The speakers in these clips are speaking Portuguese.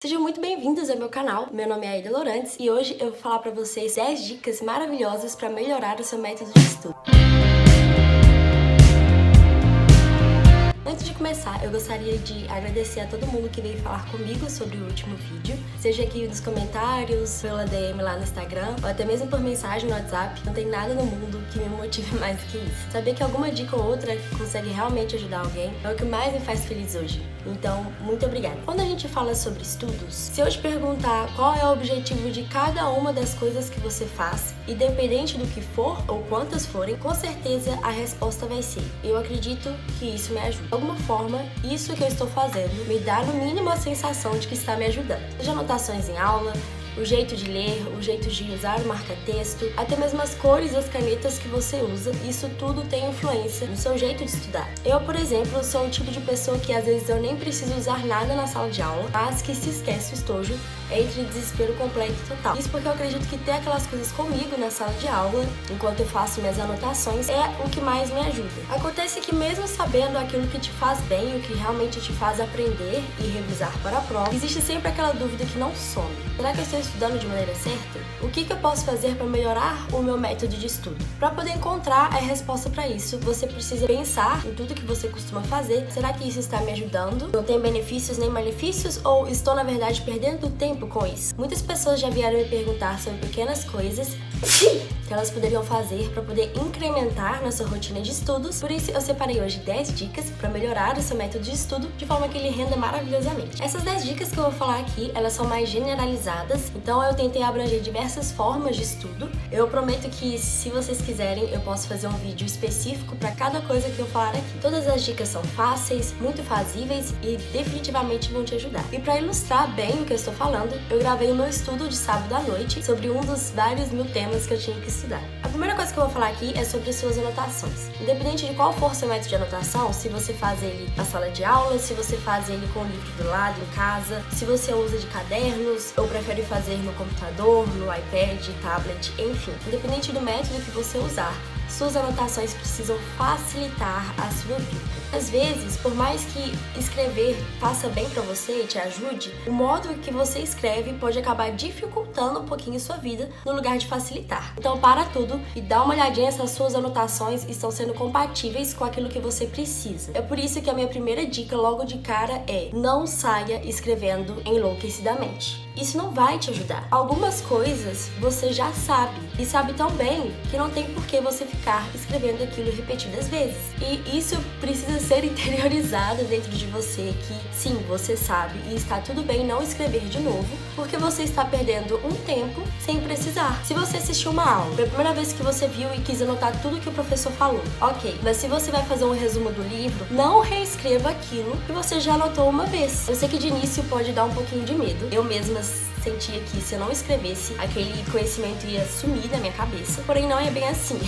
Sejam muito bem-vindos ao meu canal, meu nome é Aida Lourantes e hoje eu vou falar para vocês 10 dicas maravilhosas para melhorar o seu método de estudo. Antes de começar, eu gostaria de agradecer a todo mundo que veio falar comigo sobre o último vídeo, seja aqui nos comentários, pela DM lá no Instagram, ou até mesmo por mensagem no WhatsApp. Não tem nada no mundo que me motive mais do que isso. Saber que alguma dica ou outra consegue realmente ajudar alguém é o que mais me faz feliz hoje. Então, muito obrigada. Quando a gente fala sobre estudos, se eu te perguntar qual é o objetivo de cada uma das coisas que você faz, independente do que for ou quantas forem, com certeza a resposta vai ser: eu acredito que isso me ajuda. De alguma forma, isso que eu estou fazendo me dá no mínimo a sensação de que está me ajudando. Seja anotações em aula, o jeito de ler, o jeito de usar o marca-texto, até mesmo as cores das canetas que você usa, isso tudo tem influência no seu jeito de estudar. Eu, por exemplo, sou o tipo de pessoa que às vezes eu nem preciso usar nada na sala de aula, mas que se esquece o estojo, entre desespero completo e total. Isso porque eu acredito que ter aquelas coisas comigo na sala de aula, enquanto eu faço minhas anotações, é o que mais me ajuda. Acontece que mesmo sabendo aquilo que te faz bem, o que realmente te faz aprender e revisar para a prova, existe sempre aquela dúvida que não some. Será que eu estou estudando de maneira certa? O que eu posso fazer para melhorar o meu método de estudo? Para poder encontrar a resposta para isso, você precisa pensar em tudo que você costuma fazer. Será que isso está me ajudando? Não tem benefícios nem malefícios? Ou estou, na verdade, perdendo tempo com isso? Muitas pessoas já vieram me perguntar sobre pequenas coisas que elas poderiam fazer para poder incrementar na sua rotina de estudos. Por isso eu separei hoje 10 dicas para melhorar o seu método de estudo de forma que ele renda maravilhosamente. Essas 10 dicas que eu vou falar aqui, elas são mais generalizadas, então eu tentei abranger diversas formas de estudo. Eu prometo que, se vocês quiserem, eu posso fazer um vídeo específico para cada coisa que eu falar aqui. Todas as dicas são fáceis, muito fazíveis e definitivamente vão te ajudar. E para ilustrar bem o que eu estou falando, eu gravei o meu estudo de sábado à noite sobre um dos vários mil temas que eu tinha que estudar. A primeira coisa que eu vou falar aqui é sobre suas anotações. Independente de qual for seu método de anotação, se você faz ele na sala de aula, se você faz ele com o livro do lado, em casa, se você usa de cadernos, ou prefere fazer no computador, no iPad, tablet, enfim. Independente do método que você usar, suas anotações precisam facilitar a sua vida. Às vezes, por mais que escrever faça bem pra você e te ajude, o modo que você escreve pode acabar dificultando um pouquinho sua vida no lugar de facilitar. Então para tudo e dá uma olhadinha se as suas anotações estão sendo compatíveis com aquilo que você precisa. É por isso que a minha primeira dica logo de cara é: não saia escrevendo enlouquecidamente. Isso não vai te ajudar. Algumas coisas você já sabe, e sabe tão bem que não tem por que você ficar escrevendo aquilo repetidas vezes. E isso precisa ser interiorizado dentro de você, que sim, você sabe e está tudo bem não escrever de novo, porque você está perdendo um tempo sem precisar. Se você assistiu uma aula, foi a primeira vez que você viu e quis anotar tudo que o professor falou, ok, mas se você vai fazer um resumo do livro, não reescreva aquilo que você já anotou uma vez. Eu sei que de início pode dar um pouquinho de medo, eu mesma sentia que se eu não escrevesse, aquele conhecimento ia sumir da minha cabeça. Porém, não é bem assim.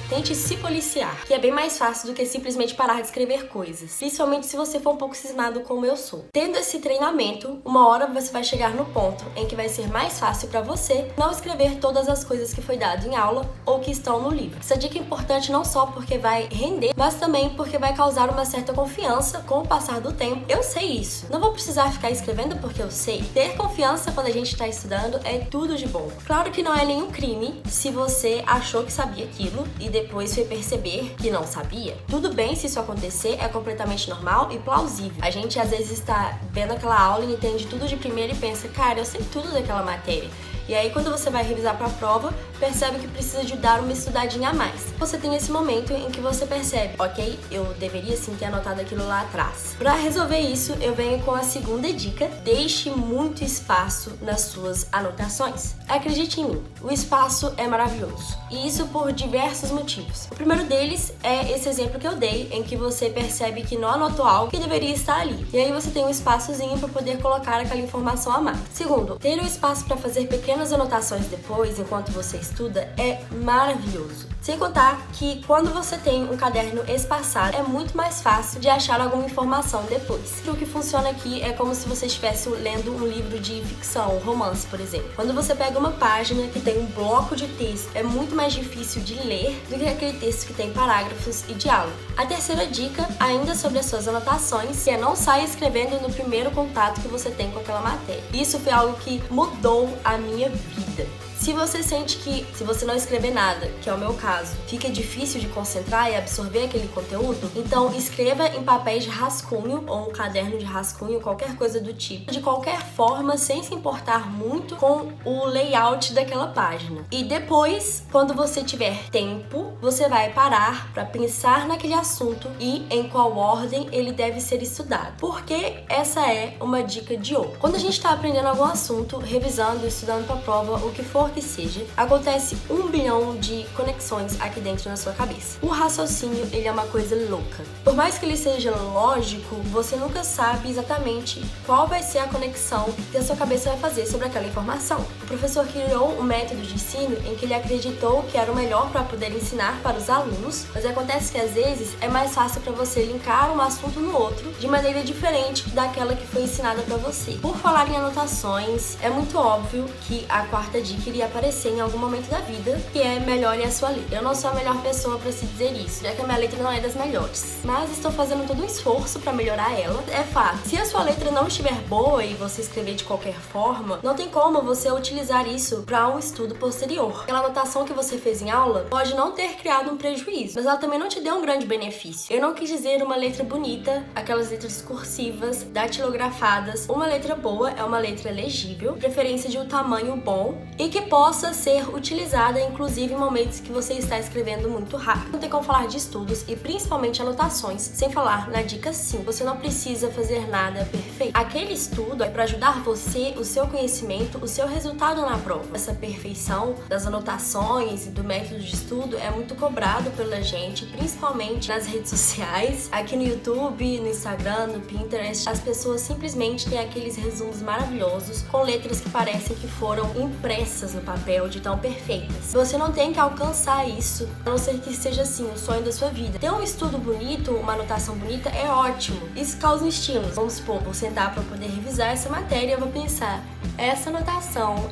Tente se policiar, que é bem mais fácil do que simplesmente parar de escrever coisas. Principalmente se você for um pouco cismado como eu sou. Tendo esse treinamento, uma hora você vai chegar no ponto em que vai ser mais fácil para você não escrever todas as coisas que foi dado em aula ou que estão no livro. Essa dica é importante não só porque vai render, mas também porque vai causar uma certa confiança com o passar do tempo. Eu sei isso. Não vou precisar ficar escrevendo porque eu sei. Ter confiança quando a gente está estudando é tudo de bom. Claro que não é nenhum crime se você achou que sabia aquilo e depois foi perceber que não sabia. Tudo bem se isso acontecer, é completamente normal e plausível. A gente às vezes está vendo aquela aula e entende tudo de primeira e pensa: cara, eu sei tudo daquela matéria. E aí quando você vai revisar para a prova, percebe que precisa de dar uma estudadinha a mais. Você tem esse momento em que você percebe: ok, eu deveria sim ter anotado aquilo lá atrás. Para resolver isso, eu venho com a segunda dica: deixe muito espaço nas suas anotações. Acredite em mim, o espaço é maravilhoso. E isso por diversos motivos. O primeiro deles é esse exemplo que eu dei, em que você percebe que não anotou algo que deveria estar ali. E aí você tem um espaçozinho para poder colocar aquela informação a mais. Segundo, ter um espaço para fazer pequenas fazendo as anotações depois, enquanto você estuda, é maravilhoso. Sem contar que quando você tem um caderno espaçado, é muito mais fácil de achar alguma informação depois. O que funciona aqui é como se você estivesse lendo um livro de ficção, um romance, por exemplo. Quando você pega uma página que tem um bloco de texto, é muito mais difícil de ler do que aquele texto que tem parágrafos e diálogo. A terceira dica, ainda sobre as suas anotações, é não saia escrevendo no primeiro contato que você tem com aquela matéria. Isso foi algo que mudou a minha vida. Se você sente que, se você não escrever nada, que é o meu caso, fica difícil de concentrar e absorver aquele conteúdo, então escreva em papéis de rascunho ou um caderno de rascunho, qualquer coisa do tipo, de qualquer forma, sem se importar muito com o layout daquela página. E depois, quando você tiver tempo, você vai parar para pensar naquele assunto e em qual ordem ele deve ser estudado. Porque essa é uma dica de ouro. Quando a gente está aprendendo algum assunto, revisando, estudando para prova, o que for que seja, acontece 1 bilhão de conexões aqui dentro na sua cabeça. O raciocínio, ele é uma coisa louca. Por mais que ele seja lógico, você nunca sabe exatamente qual vai ser a conexão que a sua cabeça vai fazer sobre aquela informação. O professor criou um método de ensino em que ele acreditou que era o melhor para poder ensinar para os alunos, mas acontece que às vezes é mais fácil para você linkar um assunto no outro de maneira diferente daquela que foi ensinada para você. Por falar em anotações, é muito óbvio que a quarta dica iria aparecer em algum momento da vida, que é melhore a sua letra. Eu não sou a melhor pessoa para se dizer isso, já que a minha letra não é das melhores, mas estou fazendo todo um esforço para melhorar ela. É fato, se a sua letra não estiver boa e você escrever de qualquer forma, não tem como você utilizar isso para um estudo posterior. Aquela anotação que você fez em aula pode não ter criado um prejuízo, mas ela também não te deu um grande benefício. Eu não quis dizer uma letra bonita, aquelas letras cursivas, datilografadas. Uma letra boa é uma letra legível, preferência de um tamanho bom e que possa ser utilizada inclusive em momentos que você está escrevendo muito rápido. Não tem como falar de estudos e principalmente anotações sem falar na dica 5. Você não precisa fazer nada perfeito. Aquele estudo é para ajudar você, o seu conhecimento, o seu resultado na prova. Essa perfeição das anotações e do método de estudo é muito cobrado pela gente, principalmente nas redes sociais, aqui no YouTube, no Instagram, no Pinterest. As pessoas simplesmente têm aqueles resumos maravilhosos com letras que parecem que foram impressas no papel de tão perfeitas. Você não tem que alcançar isso, a não ser que seja assim o sonho da sua vida. Ter um estudo bonito, uma anotação bonita é ótimo. Isso causa um estímulo. Vamos supor, vou sentar para poder revisar essa matéria e eu vou pensar, essa anotação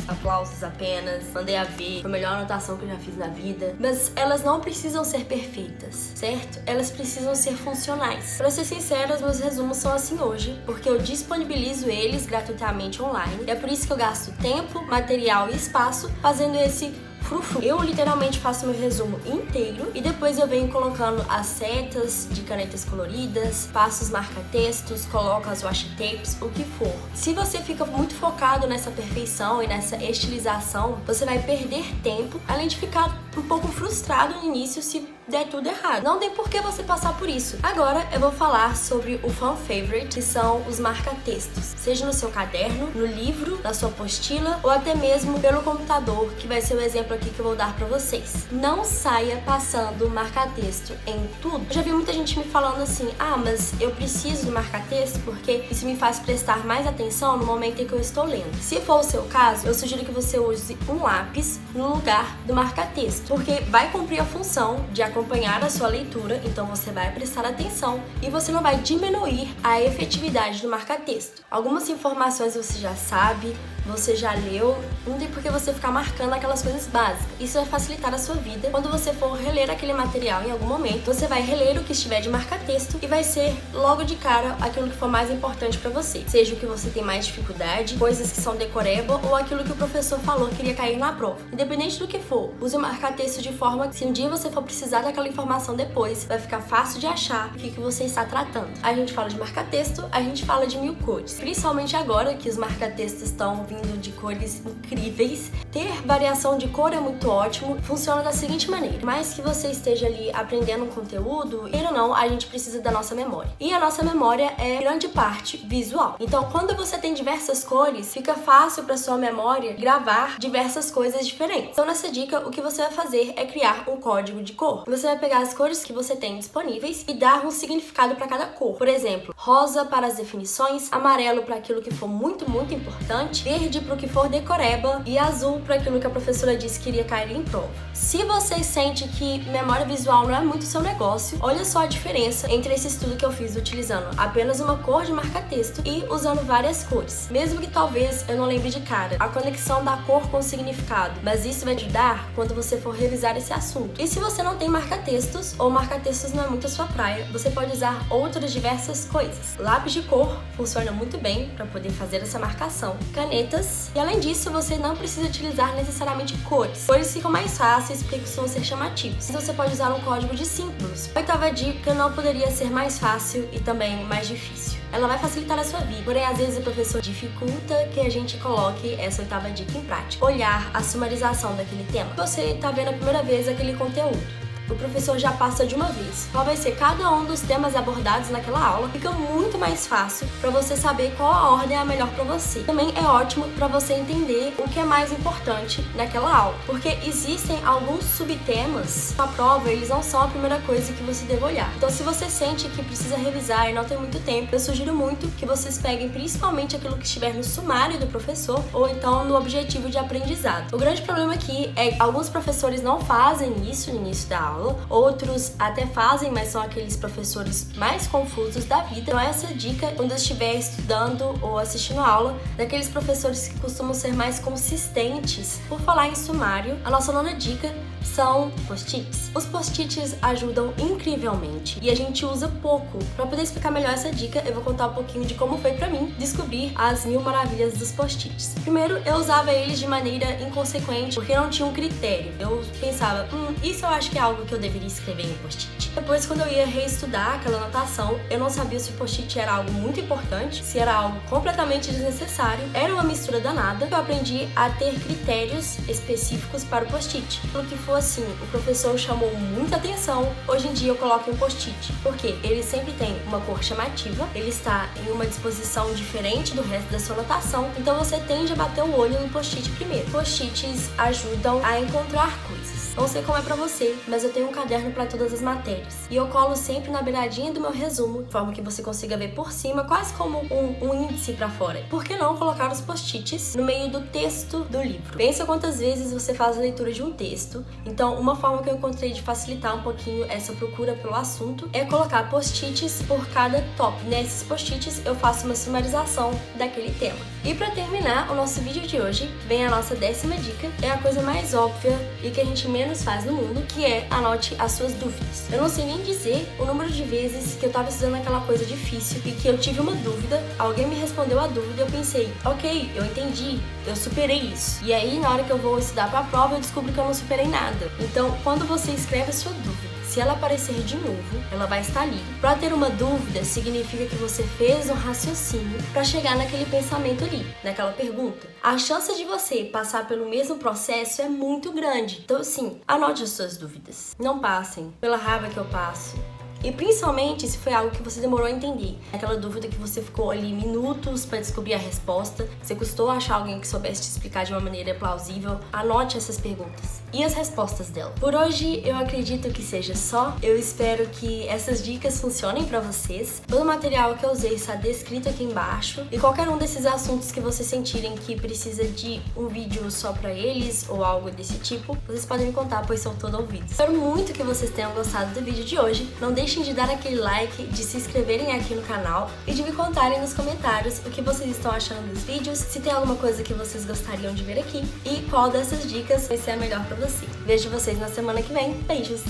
aplausos apenas, mandei a ver, foi a melhor anotação que eu já fiz na vida. Mas elas não precisam ser perfeitas, certo? Elas precisam ser funcionais. Pra ser sincera, os meus resumos são assim hoje, porque eu disponibilizo eles gratuitamente online. E é por isso que eu gasto tempo, material e espaço fazendo esse frufru. Eu literalmente faço meu resumo inteiro e depois eu venho colocando as setas de canetas coloridas, passo os marca-textos, coloco as washi tapes, o que for. Se você fica muito focado nessa perfeição e nessa estilização, você vai perder tempo, além de ficar um pouco frustrado no início se der tudo errado. Não tem por que você passar por isso. Agora eu vou falar sobre o fan favorite, que são os marca-textos, seja no seu caderno, no livro, na sua apostila ou até mesmo pelo computador, que vai ser o exemplo aqui que eu vou dar pra vocês. Não saia passando marca-texto em tudo. Eu já vi muita gente me falando assim, mas eu preciso do marca-texto porque isso me faz prestar mais atenção no momento em que eu estou lendo. Se for o seu caso, eu sugiro que você use um lápis no lugar do marca-texto, porque vai cumprir a função de acompanhar a sua leitura, então você vai prestar atenção e você não vai diminuir a efetividade do marca-texto. Algumas informações você já sabe, você já leu, não tem por que você ficar marcando aquelas coisas básicas. Isso vai facilitar a sua vida. Quando você for reler aquele material em algum momento, você vai reler o que estiver de marca-texto e vai ser logo de cara aquilo que for mais importante pra você. Seja o que você tem mais dificuldade, coisas que são decoreba ou aquilo que o professor falou que iria cair na prova. Independente do que for, use o marca-texto de forma que se um dia você for precisar daquela informação depois, vai ficar fácil de achar o que você está tratando. A gente fala de marca-texto, a gente fala de 1000 cores. Principalmente agora que os marca-textos estão vindo de cores incríveis. Ter variação de cor é muito ótimo. Funciona da seguinte maneira: mais que você esteja ali aprendendo um conteúdo, queira ou não, a gente precisa da nossa memória. E a nossa memória é grande parte visual. Então, quando você tem diversas cores, fica fácil para sua memória gravar diversas coisas diferentes. Então, nessa dica, o que você vai fazer é criar um código de cor. Você vai pegar as cores que você tem disponíveis e dar um significado para cada cor. Por exemplo, rosa para as definições, amarelo para aquilo que for muito importante, verde para o que for decoreba e azul para aquilo que a professora disse que iria cair em prova. Se você sente que memória visual não é muito seu negócio, olha só a diferença entre esse estudo que eu fiz utilizando apenas uma cor de marca-texto e usando várias cores. Mesmo que talvez eu não lembre de cara a conexão da cor com o significado, mas isso vai te ajudar quando você for revisar esse assunto. E se você não tem marca-textos ou marca-textos não é muito a sua praia, você pode usar outras diversas coisas. Lápis de cor funciona muito bem para poder fazer essa marcação. Canetas. E além disso, você não precisa utilizar necessariamente cores. Cores ficam mais fáceis porque costumam ser chamativos. Então você pode usar um código de símbolos. A oitava dica não poderia ser mais fácil e também mais difícil. Ela vai facilitar a sua vida, porém às vezes o professor dificulta que a gente coloque essa oitava dica em prática. Olhar a sumarização daquele tema. Você está vendo a primeira vez aquele conteúdo. O professor já passa de uma vez qual vai ser cada um dos temas abordados naquela aula. Fica muito mais fácil para você saber qual a ordem é a melhor para você. Também é ótimo para você entender o que é mais importante naquela aula, porque existem alguns subtemas na prova, eles não são a primeira coisa que você deve olhar. Então, se você sente que precisa revisar e não tem muito tempo, eu sugiro muito que vocês peguem principalmente aquilo que estiver no sumário do professor ou então no objetivo de aprendizado. O grande problema aqui é que alguns professores não fazem isso no início da aula. Outros até fazem, mas são aqueles professores mais confusos da vida. Então essa dica, quando eu estiver estudando ou assistindo aula, daqueles professores que costumam ser mais consistentes. Por falar em sumário, a nossa nona dica são post-its. Os post-its ajudam incrivelmente e a gente usa pouco. Para poder explicar melhor essa dica, eu vou contar um pouquinho de como foi para mim descobrir as 1000 maravilhas dos post-its. Primeiro, eu usava eles de maneira inconsequente, porque não tinha um critério. Eu pensava, isso eu acho que é algo que eu deveria escrever em post-it. Depois, quando eu ia reestudar aquela anotação, eu não sabia se o post-it era algo muito importante, se era algo completamente desnecessário. Era uma mistura danada. Eu aprendi a ter critérios específicos para o post-it. Pelo que for assim, o professor chamou muita atenção. Hoje em dia eu coloco um post-it, porque ele sempre tem uma cor chamativa, ele está em uma disposição diferente do resto da sua anotação, então você tende a bater o olho no post-it primeiro. Post-its ajudam a encontrar coisas. Não sei como é pra você, mas eu tenho um caderno para todas as matérias. E eu colo sempre na beiradinha do meu resumo, de forma que você consiga ver por cima, quase como um índice pra fora. Por que não colocar os post-its no meio do texto do livro? Pensa quantas vezes você faz a leitura de um texto. Então, uma forma que eu encontrei de facilitar um pouquinho essa procura pelo assunto é colocar post-its por cada tópico. Nesses post-its eu faço uma sumarização daquele tema. E pra terminar o nosso vídeo de hoje, vem a nossa 10ª dica. É a coisa mais óbvia e que a gente menos faz no mundo, que é anote as suas dúvidas. Eu não sei nem dizer o número de vezes que eu tava estudando aquela coisa difícil e que eu tive uma dúvida, alguém me respondeu a dúvida e eu pensei, ok, eu entendi, eu superei isso. E aí, na hora que eu vou estudar pra prova, eu descubro que eu não superei nada. Então, quando você escreve a sua dúvida, se ela aparecer de novo, ela vai estar ali. Para ter uma dúvida, significa que você fez um raciocínio para chegar naquele pensamento ali, naquela pergunta. A chance de você passar pelo mesmo processo é muito grande. Então, assim, anote as suas dúvidas. Não passem pela raiva que eu passo. E principalmente se foi algo que você demorou a entender. Aquela dúvida que você ficou ali minutos para descobrir a resposta. Você custou achar alguém que soubesse te explicar de uma maneira plausível. Anote essas perguntas e as respostas dela. Por hoje eu acredito que seja só. Eu espero que essas dicas funcionem para vocês. Todo o material que eu usei está descrito aqui embaixo. E qualquer um desses assuntos que vocês sentirem que precisa de um vídeo só para eles ou algo desse tipo, vocês podem me contar, pois são todo ouvidos. Espero muito que vocês tenham gostado do vídeo de hoje. Não deixem de dar aquele like, de se inscreverem aqui no canal e de me contarem nos comentários o que vocês estão achando dos vídeos, se tem alguma coisa que vocês gostariam de ver aqui e qual dessas dicas vai ser a melhor pra você. Vejo vocês na semana que vem. Beijos!